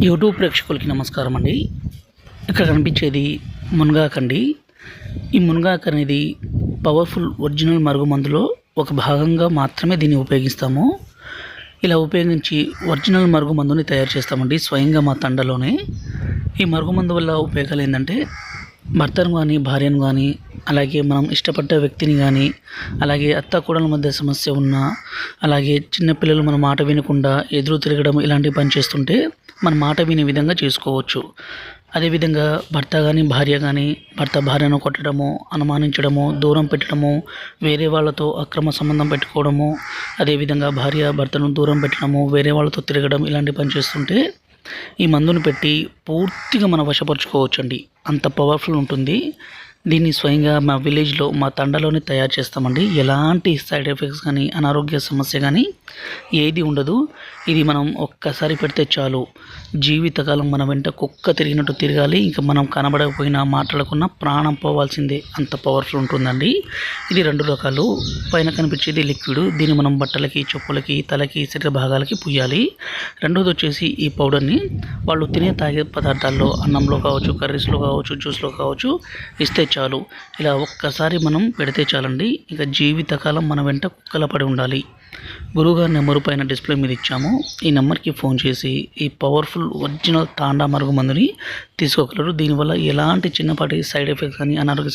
YouTube ప్రేక్షకులకి నమస్కారం అండి. ఇక్కడ కనిపించేది మునగాకు అండి. ఈ మునగాకు అనేది పవర్ఫుల్ ఒరిజినల్ మరుగుమందులో ఒక భాగంగా మాత్రమే దీన్ని ఉపయోగిస్తాము. ఇలా ఉపయోగించి ఒరిజినల్ మరుగుమందుని తయారు చేస్తామండి స్వయంగా మా తండలోనే. ఈ మరుగుమందు వల్ల ఉపయోగాలు ఏంటంటే భర్తను కానీ భార్యను కానీ అలాగే మనం ఇష్టపడ్డ వ్యక్తిని కానీ అలాగే అత్త కోడల మధ్య సమస్య ఉన్నా అలాగే చిన్నపిల్లలు మన మాట వినకుండా ఎదురు తిరగడం ఇలాంటి పని చేస్తుంటే మన మాట వినే విధంగా చేసుకోవచ్చు. అదేవిధంగా భర్త కానీ భార్య కానీ భర్త భార్యను కొట్టడము, అనుమానించడము, దూరం పెట్టడము, వేరే వాళ్ళతో అక్రమ సంబంధం పెట్టుకోవడము, అదేవిధంగా భార్య భర్తను దూరం పెట్టడము, వేరే వాళ్ళతో తిరగడం ఇలాంటి పని చేస్తుంటే ఈ మందుని పెట్టి పూర్తిగా మనం వశపరుచుకోవచ్చండి. అంత పవర్ఫుల్ ఉంటుంది. దీన్ని స్వయంగా మా విలేజ్లో మా తండలోనే తయారు చేస్తామండి. ఎలాంటి సైడ్ ఎఫెక్ట్స్ కానీ అనారోగ్య సమస్య కానీ ఏది ఉండదు. ఇది మనం ఒక్కసారి పెడితే చాలు, జీవితకాలం మన వెంట కుక్క తిరిగినట్టు తిరగాలి. ఇంకా మనం కనబడకపోయినా మాట్లాడకున్నా ప్రాణం పోవాల్సిందే, అంత పవర్ఫుల్ ఉంటుందండి. ఇది 2 రకాలు. పైన కనిపించేది లిక్విడ్, దీన్ని మనం బట్టలకి, చెప్పులకి, తలకి, శరీర భాగాలకి పుయ్యాలి. రెండోది వచ్చేసి ఈ పౌడర్ని వాళ్ళు తాగే పదార్థాల్లో, అన్నంలో కావచ్చు, కర్రీస్లో కావచ్చు, జ్యూస్లో కావచ్చు ఇస్తే చాలు. ఇలా ఒక్కసారి మనం పెడితే చాలండి, ఇక జీవితకాలం మన వెంట కుక్కల పడి ఉండాలి. గురువుగారి నెంబరు పైన డిస్ప్లే మీద ఇచ్చాము. ఈ నెంబర్కి ఫోన్ చేసి ఈ పవర్ఫుల్ ఒరిజినల్ తాండా మరుగు మందుని తీసుకోగలరు. దీనివల్ల ఎలాంటి చిన్నపాటి సైడ్ ఎఫెక్ట్స్ కానీ అనారోగ్య